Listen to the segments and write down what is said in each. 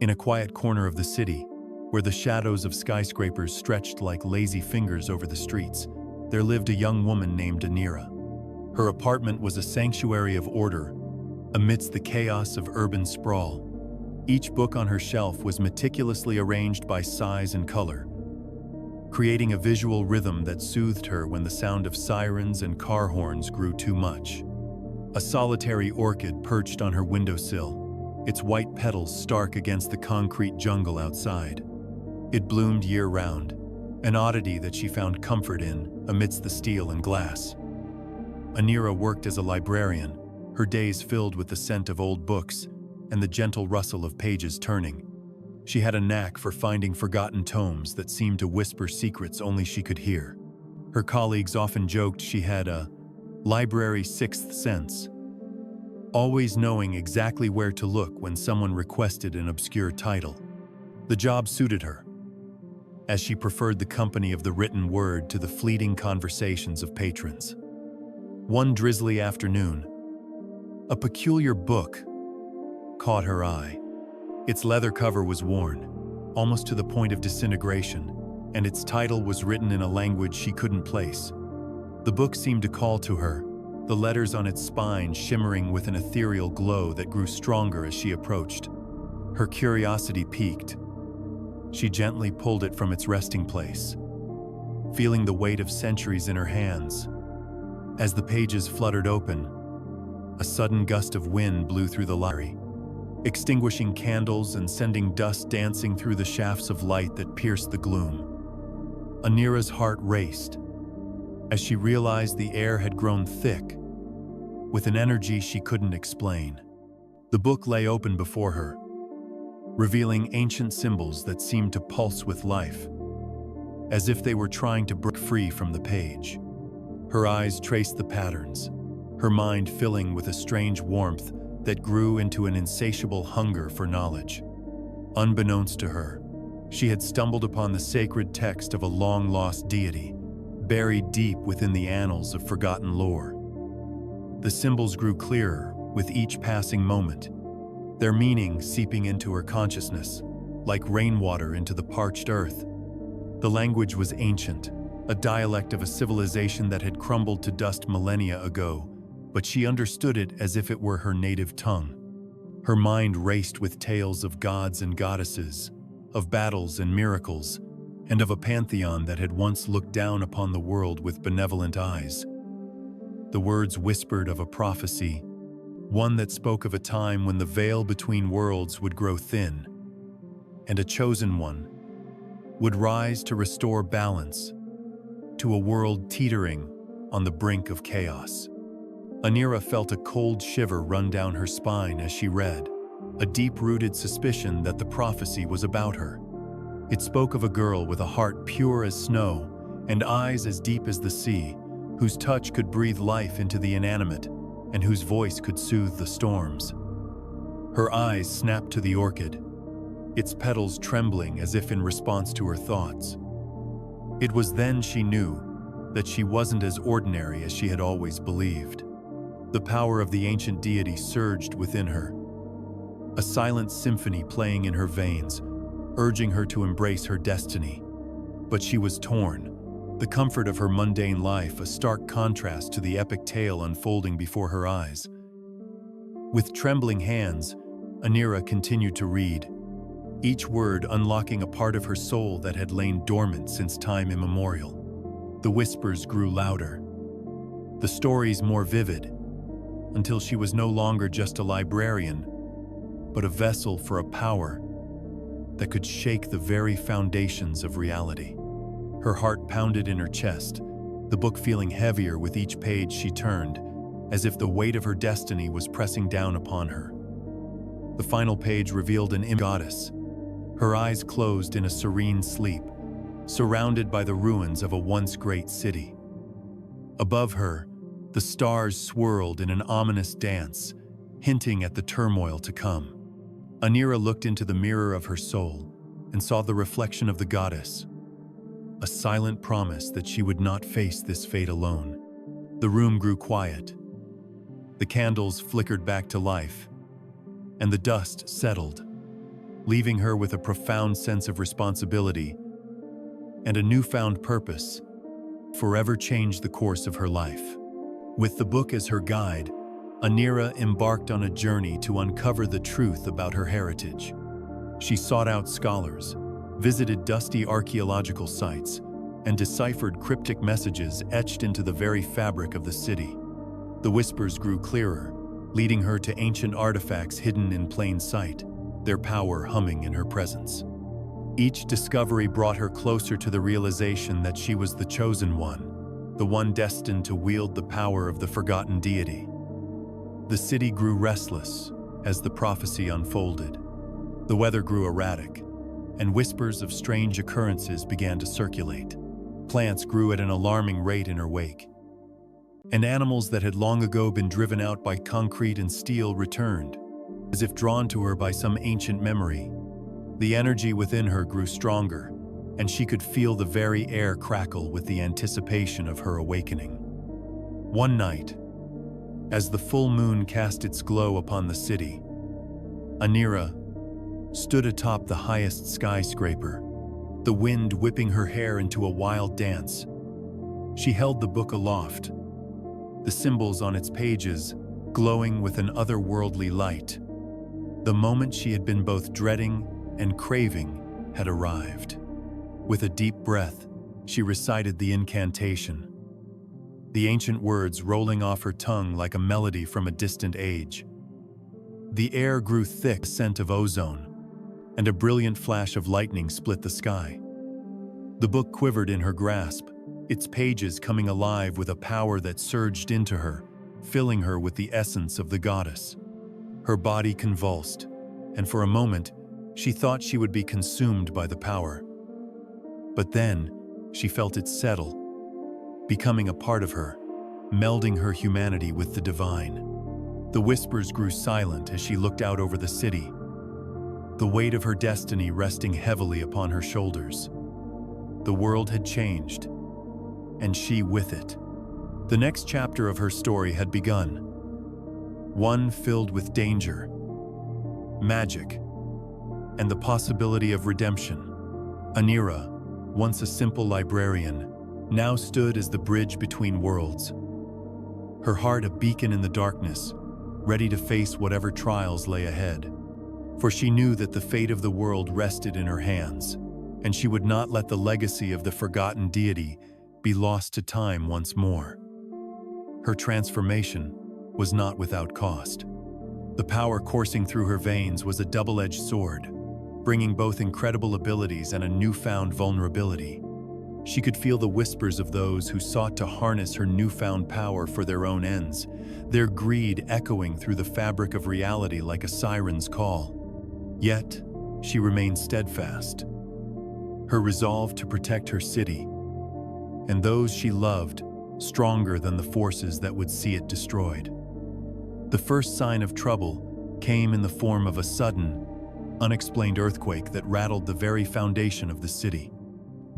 In a quiet corner of the city, where the shadows of skyscrapers stretched like lazy fingers over the streets, there lived a young woman named Numinara. Her apartment was a sanctuary of order amidst the chaos of urban sprawl. Each book on her shelf was meticulously arranged by size and color, creating a visual rhythm that soothed her when the sound of sirens and car horns grew too much. A solitary orchid perched on her windowsill, its white petals stark against the concrete jungle outside. It bloomed year-round, an oddity that she found comfort in amidst the steel and glass. Numinara worked as a librarian, her days filled with the scent of old books and the gentle rustle of pages turning. She had a knack for finding forgotten tomes that seemed to whisper secrets only she could hear. Her colleagues often joked she had a library sixth sense, always knowing exactly where to look when someone requested an obscure title. The job suited her, as she preferred the company of the written word to the fleeting conversations of patrons. One drizzly afternoon, a peculiar book caught her eye. Its leather cover was worn, almost to the point of disintegration, and its title was written in a language she couldn't place. The book seemed to call to her, the letters on its spine shimmering with an ethereal glow that grew stronger as she approached. Her curiosity piqued. She gently pulled it from its resting place, feeling the weight of centuries in her hands. As the pages fluttered open, a sudden gust of wind blew through the library, extinguishing candles and sending dust dancing through the shafts of light that pierced the gloom. Numinara's heart raced as she realized the air had grown thick with an energy she couldn't explain. The book lay open before her, revealing ancient symbols that seemed to pulse with life, as if they were trying to break free from the page. Her eyes traced the patterns, her mind filling with a strange warmth that grew into an insatiable hunger for knowledge. Unbeknownst to her, she had stumbled upon the sacred text of a long-lost deity, buried deep within the annals of forgotten lore. The symbols grew clearer with each passing moment, their meaning seeping into her consciousness, like rainwater into the parched earth. The language was ancient, a dialect of a civilization that had crumbled to dust millennia ago, but she understood it as if it were her native tongue. Her mind raced with tales of gods and goddesses, of battles and miracles, and of a pantheon that had once looked down upon the world with benevolent eyes. The words whispered of a prophecy, one that spoke of a time when the veil between worlds would grow thin, and a chosen one would rise to restore balance to a world teetering on the brink of chaos. Numinara felt a cold shiver run down her spine as she read, a deep-rooted suspicion that the prophecy was about her. It spoke of a girl with a heart pure as snow and eyes as deep as the sea, whose touch could breathe life into the inanimate and whose voice could soothe the storms. Her eyes snapped to the orchid, its petals trembling as if in response to her thoughts. It was then she knew that she wasn't as ordinary as she had always believed. The power of the ancient deity surged within her, a silent symphony playing in her veins, urging her to embrace her destiny. But she was torn, the comfort of her mundane life a stark contrast to the epic tale unfolding before her eyes. With trembling hands, Numinara continued to read, each word unlocking a part of her soul that had lain dormant since time immemorial. The whispers grew louder, the stories more vivid, until she was no longer just a librarian, but a vessel for a power that could shake the very foundations of reality. Her heart pounded in her chest, the book feeling heavier with each page she turned, as if the weight of her destiny was pressing down upon her. The final page revealed an goddess, her eyes closed in a serene sleep, surrounded by the ruins of a once great city. Above her, the stars swirled in an ominous dance, hinting at the turmoil to come. Numinara looked into the mirror of her soul and saw the reflection of the goddess, a silent promise that she would not face this fate alone. The room grew quiet. The candles flickered back to life, and the dust settled, leaving her with a profound sense of responsibility and a newfound purpose, forever changed the course of her life. With the book as her guide, Numinara embarked on a journey to uncover the truth about her heritage. She sought out scholars, visited dusty archaeological sites, and deciphered cryptic messages etched into the very fabric of the city. The whispers grew clearer, leading her to ancient artifacts hidden in plain sight, their power humming in her presence. Each discovery brought her closer to the realization that she was the chosen one, the one destined to wield the power of the forgotten deity. The city grew restless as the prophecy unfolded. The weather grew erratic, and whispers of strange occurrences began to circulate. Plants grew at an alarming rate in her wake, and animals that had long ago been driven out by concrete and steel returned, as if drawn to her by some ancient memory. The energy within her grew stronger, and she could feel the very air crackle with the anticipation of her awakening. One night, as the full moon cast its glow upon the city, Numinara stood atop the highest skyscraper, the wind whipping her hair into a wild dance. She held the book aloft, the symbols on its pages glowing with an otherworldly light. The moment she had been both dreading and craving had arrived. With a deep breath, she recited the incantation, the ancient words rolling off her tongue like a melody from a distant age. The air grew thick, a scent of ozone, and a brilliant flash of lightning split the sky. The book quivered in her grasp, its pages coming alive with a power that surged into her, filling her with the essence of the goddess. Her body convulsed, and for a moment, she thought she would be consumed by the power. But then, she felt it settle, becoming a part of her, melding her humanity with the divine. The whispers grew silent as she looked out over the city, the weight of her destiny resting heavily upon her shoulders. The world had changed, and she with it. The next chapter of her story had begun, one filled with danger, magic, and the possibility of redemption. Numinara, once a simple librarian, now stood as the bridge between worlds, her heart a beacon in the darkness, ready to face whatever trials lay ahead. For she knew that the fate of the world rested in her hands, and she would not let the legacy of the forgotten deity be lost to time once more. Her transformation was not without cost. The power coursing through her veins was a double-edged sword, bringing both incredible abilities and a newfound vulnerability. She could feel the whispers of those who sought to harness her newfound power for their own ends, their greed echoing through the fabric of reality like a siren's call. Yet, she remained steadfast, her resolve to protect her city and those she loved stronger than the forces that would see it destroyed. The first sign of trouble came in the form of a sudden, unexplained earthquake that rattled the very foundation of the city.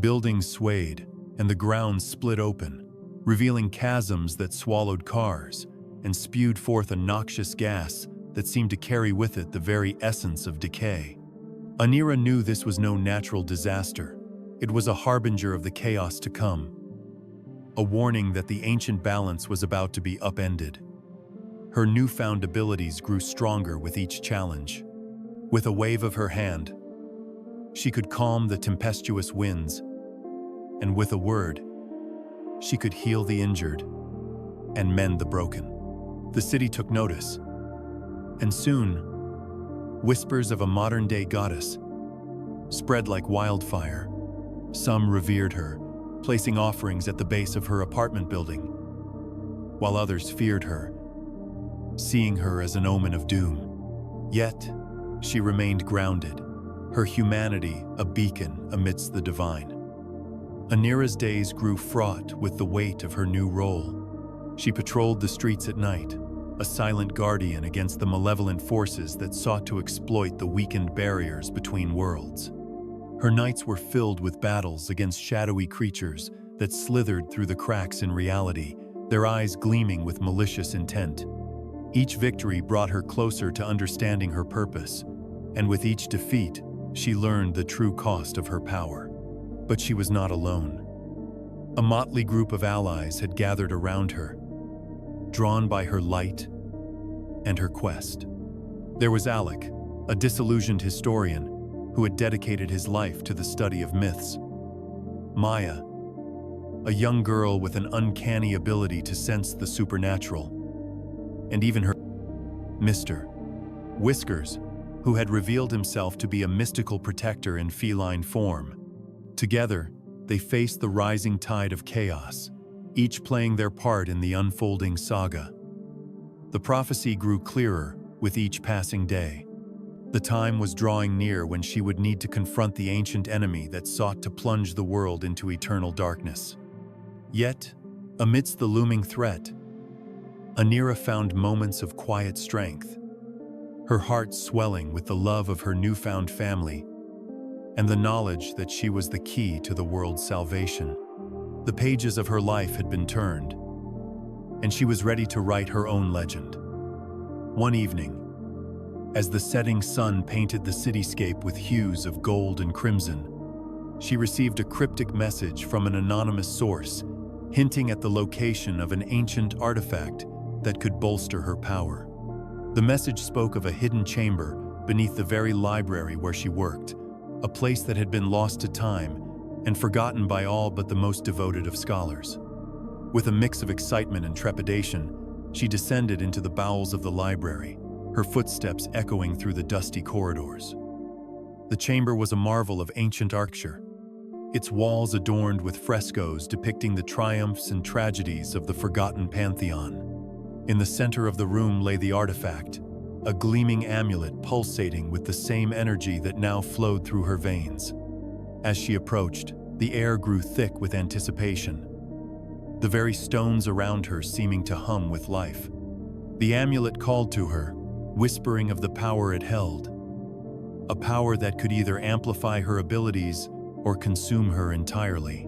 Buildings swayed, and the ground split open, revealing chasms that swallowed cars and spewed forth a noxious gas that seemed to carry with it the very essence of decay. Numinara knew this was no natural disaster. It was a harbinger of the chaos to come, a warning that the ancient balance was about to be upended. Her newfound abilities grew stronger with each challenge. With a wave of her hand, she could calm the tempestuous winds, and with a word, she could heal the injured and mend the broken. The city took notice, and soon, whispers of a modern-day goddess spread like wildfire. Some revered her, placing offerings at the base of her apartment building, while others feared her, seeing her as an omen of doom. Yet, she remained grounded, her humanity a beacon amidst the divine. Numinara's days grew fraught with the weight of her new role. She patrolled the streets at night, a silent guardian against the malevolent forces that sought to exploit the weakened barriers between worlds. Her nights were filled with battles against shadowy creatures that slithered through the cracks in reality, their eyes gleaming with malicious intent. Each victory brought her closer to understanding her purpose, And with each defeat, she learned the true cost of her power. But she was not alone. A motley group of allies had gathered around her, drawn by her light and her quest. There was Alec, a disillusioned historian who had dedicated his life to the study of myths. Maya, a young girl with an uncanny ability to sense the supernatural. And even her Mr. Whiskers, who had revealed himself to be a mystical protector in feline form. Together, they faced the rising tide of chaos, each playing their part in the unfolding saga. The prophecy grew clearer with each passing day. The time was drawing near when she would need to confront the ancient enemy that sought to plunge the world into eternal darkness. Yet, amidst the looming threat, Numinara found moments of quiet strength, her heart swelling with the love of her newfound family and the knowledge that she was the key to the world's salvation. The pages of her life had been turned, and she was ready to write her own legend. One evening, as the setting sun painted the cityscape with hues of gold and crimson, she received a cryptic message from an anonymous source, hinting at the location of an ancient artifact that could bolster her power. The message spoke of a hidden chamber beneath the very library where she worked, a place that had been lost to time and forgotten by all but the most devoted of scholars. With a mix of excitement and trepidation, she descended into the bowels of the library, her footsteps echoing through the dusty corridors. The chamber was a marvel of ancient architecture, its walls adorned with frescoes depicting the triumphs and tragedies of the forgotten pantheon. In the center of the room lay the artifact, a gleaming amulet pulsating with the same energy that now flowed through her veins. As she approached, the air grew thick with anticipation, the very stones around her seeming to hum with life. The amulet called to her, whispering of the power it held, a power that could either amplify her abilities or consume her entirely.